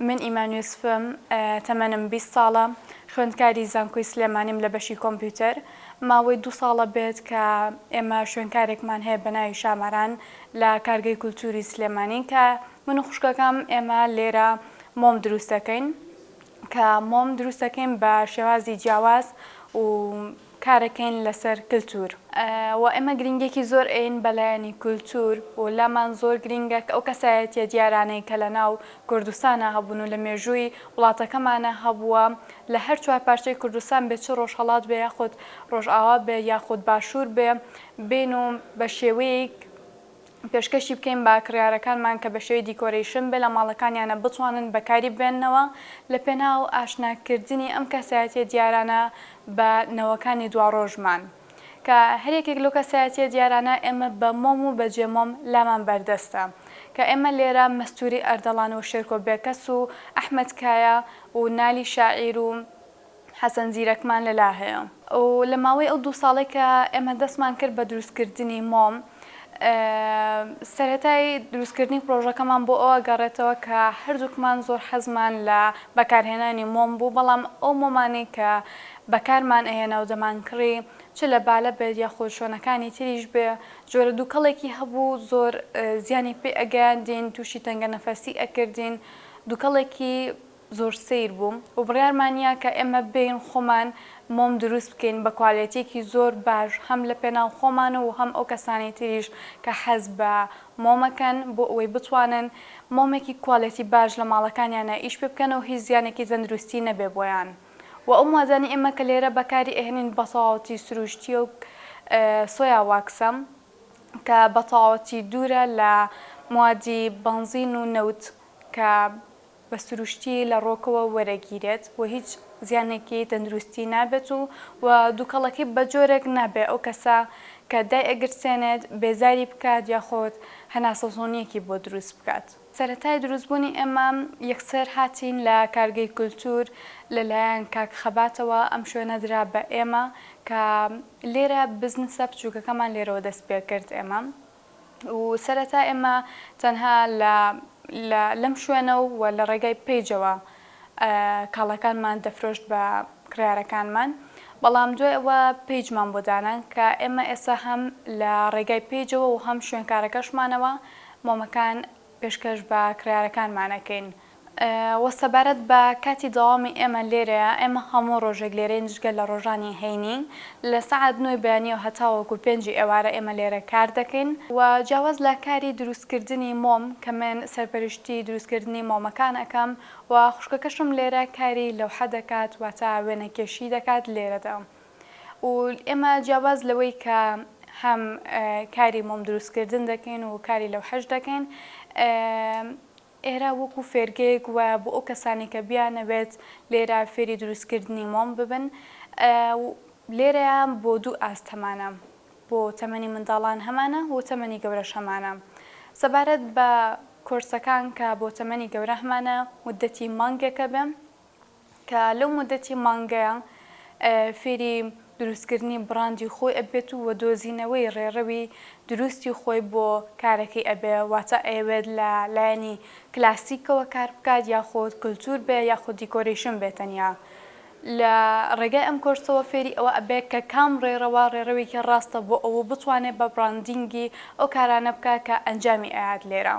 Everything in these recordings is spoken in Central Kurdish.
من ئیمان یوسفم تەمەنم 20 ساڵە خوێندکاری زانکۆی سلێمانیم لە بەشی کۆمپیوتەر ماوەی 2 ساڵە بێت کە ئێمە شوێنکارێکمان هەیە بە ناوی شامەران لە کارگەی کولتوری سلێمانی کە من و خوشکەکەم ئێمە لێرە مۆم دروست دەکەین کە مۆم دروست دەکەین بە شێوازی جیاواز و کارەکەین لەسەر کللتور و ئێمە گرنگێکی زۆر ئەین بەلایەنی کولتور و لامان زۆر گرنگە کە ئەو کەسایەتیە دیارانەی کە لە ناو کوردستانە هەبوون و لە مێژووی وڵاتەکەمانە هەبووە لە هەر چوار پارچەی کوردستان بێت چ ڕۆژهەڵات بێ یاخود ڕۆژئاوا بێ یاخود باشوور بێ بین و بە شێوەیەک پێشکەشی بکەین با کڕیارەکانمان کە بە شێوەی دیکۆرەیشن بێ لە ماڵەکانیانە بتوانن بەکاری بێننەوە لە پێناو ئاشناکردنی ئەم کەسایەتیە دیارانە بە نەوەکانی دواڕۆژمان کە هەرێکێک لەو کەسایەتیە دیارانە ئێمە بە مۆم و بە جێمۆم لامان بەردەستە کە ئێمە لێرە مەستوری ئەردەڵان و شێرکۆ بێکەس و ئەحمەد کایە و نالی شاعیر و حەسەن زیرەکمان لەلا هەیە و لە ماوەی ئەو 2 ساڵێک کە ئێمە دەستمان کرد بە دروستکردنی مۆم سەرەتای دروستکردنی پرۆژەکەمان بۆ ئەوە گەڕێتەوە کە هەردووکمان زۆر حەزمان لە بەکارهێنانی مۆم بوو بەڵام ئەو مۆمانەی کە بەکارمان ئەهێنا و دەمانکڕی چ لە بالە بێت یاخۆ شوێنەکانی تریش بێ جۆرە دووکەڵێکی هەبوو زۆر زیانی پێ ئەگەاندین تووشی تەنگە نەفەسی ئەکردین دووکەڵێکی زۆر سیر بوو و بڕیارمانە کە ئێمە بین خۆمان مۆم دروست بکەین بە کوالێتێکی زۆر باش هەم لە پێناو خۆمانە و هەم ئەو کەسانی تریش کە حەز بە مۆمەکەن بۆ ئەوەی بتوانن مۆمێکی کوالێتی باش لە ماڵەکانیانە ئیش پێ بکەنەوە هیچ زیانێکی تەندروستی نەبێ بۆیان و ئەو موادانی ئێمە کە لێرە بەکاری ئەهێنین بە تەواوەتی سروشتی و سۆیا واکسە کە بە تەواوەتی دوورە لە موادی بەنزین و نەوت کە بە سروشتی لە ڕۆکەوە وەرەگیرێت و هیچ زیانێکی تەندروستی نابێت و دووکەڵەکەی بە جۆرێک نابێت ئەو کەسە کە دای ئەگرسێنێت بێزاری بکات یاخۆت هەناسەزۆنیەکی بۆ دروست بکات. سەرەتای دروستبوونی ئێمە یەکسەر هاتین لە کارگەی کولتور لەلایەن کاک خەباتەوە ئەم شوێنە درا بە ئێمە کە لێرە بزنسە بچووکەکەمان لێرەوە دەست پێ کرد ئێمە و سەرەتا ئێمە تەنها لەم شوێنە و لە ڕێگای پێیجەوە کاڵەکانمان دەفرۆشت بە کڕارەکانمان بەڵام دوای ئەوە پێیجمان بۆ دانان کە ئێمە ئێستا هەم لە ڕێگای پێیجەوە و هەم شوێنکارەکەشمانەوە مۆمەکان پێشکەش بە کڕارەکانمانەکەین وەسەبارەت بە کاتی دەوامی ئێمە لێرەیە ئێمە هەموو ڕۆژێک لێرەی جگە لە ڕۆژانی هەینی لە سەعات 9 بەیانی و هەتاوەکو 5 ئێوارە ئێمە لێرە کار دەکەین و جیاواز لە کاری دروستکردنی مۆم کە من سەرپەرشتی دروستکردنی مۆمەکان ئەەکەم و خوشکەکەشم لێرە کاری لەوحە دەکات واتە وێنەکێشی دەکات لێرەدا و ئێمە جیاواز لەوەی کە هەم کاری مۆم دروستکردن دەکەین و کاری لەوحەش دەکەین ئێرە وەکو فێرگەیەک و بۆ ئەو کەسانی کە بیانەوێت لێرە فێری دروستکردنی مۆم ببن لێرەیە بۆ 2 ئاستەمانە بۆ تەمەنی منداڵان هەمانە و تەمەنی گەورەش هەمانە سەبارەت بە کۆرسەکان کە بۆ تەمەنی گەورە هەمانە مودەتی مانگێکە بێم کە لەو مودەتی مانگەیە فێری دروستکردنی بڕاندی خۆی ئەبێت و دۆزینەوەی ڕێڕەوی دروستی خۆی بۆ کارەکەی ئەبێ واتە ئەوێت لە لایەنی کلاسیکەوە کار بکات یاخۆت کولتور بێ یاخۆ دیکۆرەیشن بێتەنیا لە ڕێگای ئەم کۆرسەوە فێری ئەوە ئەبێت کە کام ڕێڕەوە ڕێڕەوێکی ڕاستە بۆ ئەوە بتوانێت بە براندینگی ئەو کارانە بکات کە ئەنجامی ئاات لێرە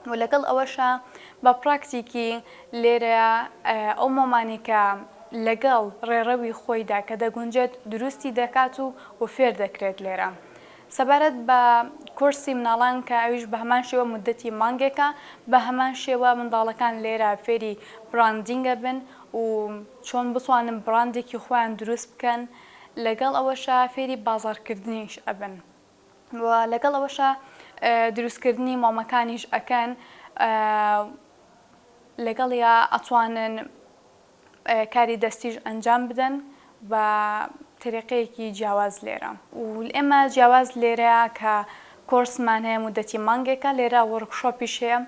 و لەگەڵ ئەوەشە بە پراکتیکی لێرە ئەو مۆمانی کە لەگەڵ ڕێڕەوی خۆیدا کە دەگونجێت دروستی دەکات و فێر دەکرێت لێرە سەبارەت بە کورسی مناڵان کە ئەویش بە هەمان شێوە مودەتی مانگێکە بە هەمان شێوە منداڵەکان لێرە فێری براندینگە بن و چۆن بتوانن براندێکی خۆیان دروست بکەن لەگەڵ ئەوەشە فێری بازاڕکردنیش ئەبن و لەگەڵ ئەوەشە دروستکردنی مۆمەکانیش ئەکەن لەگەڵ یا ئەتوانن کاری دەستیش ئەنجام بدەن بە تریقەیەکی جیاواز لێرە و ئێمە جیاواز لێرەیە کە کۆرسمان هەیە مودەتی مانگێکە لێرە وەرکشۆپیش هەیە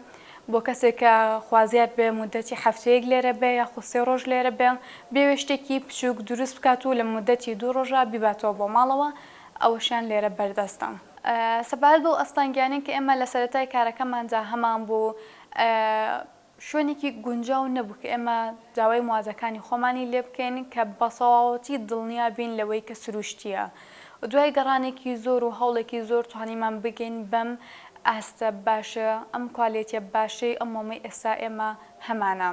بۆ کەسێک کە خوازیار بێ مودەتی هەفتەیەک لێرە بێ یاخۆ 3 ڕۆژ لێرە بێ بێ شتێکی بچووک دروست بکات و لە مودەتی 2 ڕۆژە بیباتەوە بۆ ماڵەوە ئەوەشیان لێرە بەردەستە سەبارەت بۆ ئەستانگیانی کە ئێمە لە سەرەتای کارەکەماندا هەمان بوو شوێنێکی گونجاو نەبوو کە ئێمە داوای موازەکانی خۆمانی لێ بکەین کە بەسەواوەتی دڵنیا بین لەوەی کە سروشتیە. دوای گەڕانێکی زۆر و هەوڵێکی زۆر توانیمان بگەین بەم ئاستە باشە، ئەم کوالێتیە باشەی ئەم مۆمەی ئێستا ئێمە هەمانە.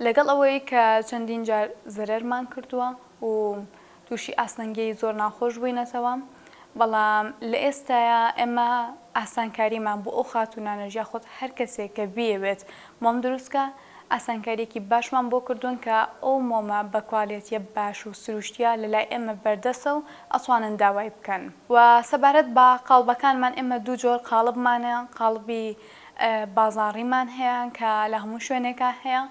لەگەڵ ئەوەی کە چەندین جار زەرەرمان کردووە و تووشی ئاسنەنگەی زۆر ناخۆش بووینەتەوە، بەڵام لە ئێستاە ئێمە ئاسانکاریمان بۆ ئەو خاتونانە یاخۆت هەر کەسێک کە بیەوێت مۆم دروستکە ئاسانکاریەکی باشمان بۆ کردوون کە ئەو مۆمە بە کوالێتیە باش و سروشتیە لەلای ئێمە بەردەسە و ئەتوانن داوای بکەن. و سەبارەت بە قاڵبەکانمان ئێمە دوو جۆر قاڵبمانە، قاڵبی بازاڕیمان هەیە کە لە هەموو شوێنێکە هەیە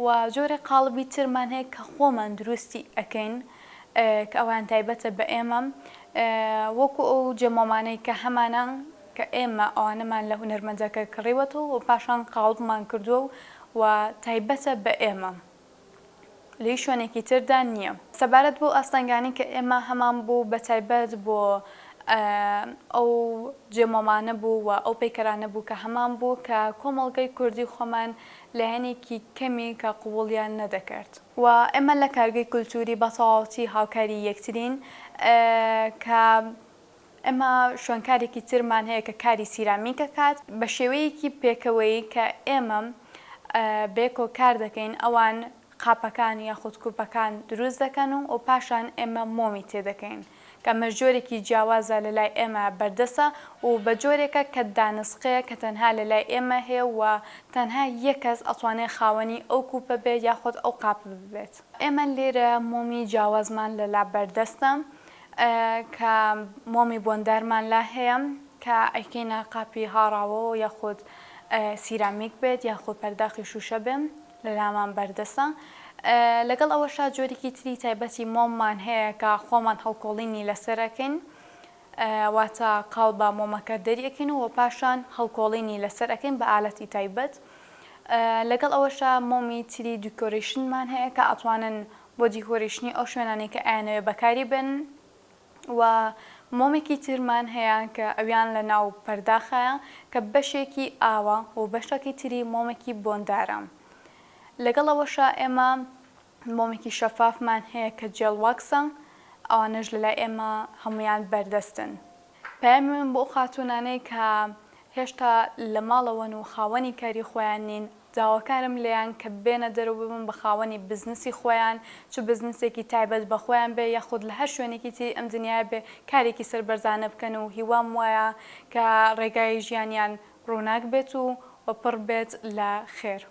و جۆرە قاڵبی ترمان هەیە کە خۆمان دروستی ئەەکەین کە ئەوان تایبەتە بە ئێمە وەکو ئەو جەمۆمانەی کە هەمانە کە ئێمە ئەوانەمان لە هونەرمەندەکە کڕیوەتەوە و پاشان قاڵبمان کردووە و تایبەتە بە ئێمە لێی شوێنێکی تردا نییە. سەبارەت بۆ ئاستەنگانی کە ئێمە هەمان بوو بە تایبەت بۆ ئەو جێمۆمانە بوو و ئەو پەیکەرانە بوو کە هەمان بوو کە کۆمەڵگەی کوردی خۆمان لایەنێکی کەمی کە قوبوڵیان نەدەکرد و ئێمە لە کارگەی کولتوری بە تەواوەتی هاوکاری یەکترین کە ئێمە شوێنکارێکی ترمان هەیە کە کاری سیرامیکە کات بە شێوەیەکی پێکەوەی کە ئێمە بێکۆ کار دەکەین ئەوان قاپەکان یاخود کوپەکان دروست دەکەن و پاشان ئێمە مۆمی تێدەکەین کە مەژۆرێکی جیاوازە لەلای ئێمە بەردەسە و بە جۆرێکە کە دانسقەیە کە تەنها لەلای ئێمە هەیە و تەنها یەک کەس ئەتوانێت خاوەنی ئەو کوپە بێت یاخود ئەو قاپە ببێت. ئێمە لێرە مۆمی جیاوازمان لەلا بەردەستە کە مۆمی بۆندارمان لا هەیە کە ئەیکەینە قاپی هاڕاوە یاخود سیرامیک بێت یاخود پەرداخی شوشە بێن لەلامان بەردەسە. لەگەڵ ئەوەشا جۆرێکی تری تایبەتی مۆممان هەیە کە خۆمان هەڵکۆڵینی لەسەرەکەین واتە قاڵبە مۆمەکە دەریەکەین و پاشان هەڵکۆڵینی لەسەرەکەین بە ئالەتی تایبەت. لەگەڵ ئەوەشە مۆمی تری دیکۆریشنمان هەیە کە ئەتوانن بۆ دیکۆریشنی ئەو شوێنانەی کە ئاینەوێ بەکاری بن و مۆمێکی ترمان هەیە کە ئەویان لە ناو پەرداخایە کە بەشێکی ئاوە و بەشێکی تری مۆمێکی بۆندارە. لەگەڵ ئەوەشە ئێمە مۆمێکی شەفافمان هەیە کە جێڵواکسە ئەوانەش لەلای ئێمە هەمویان بەردەستن. پەیامی من بۆ خاتونانەی کە هێشتا لە ماڵەوەن و خاوەنی کاری خۆیان نین داواکارم لێیان کە بێنە دەرەوە ببن بە خاوەنی بزنسی خۆیان چ بزنسێکی تایبەت بە خۆیان بێ یاخود لە هەر شوێنێکی تری ئەم دنیا بێ کارێکی سەربەرزانە بکەن و هیوام وایە کە ڕێگای ژیانیان ڕووناک بێت و پڕ بێت لە خێر.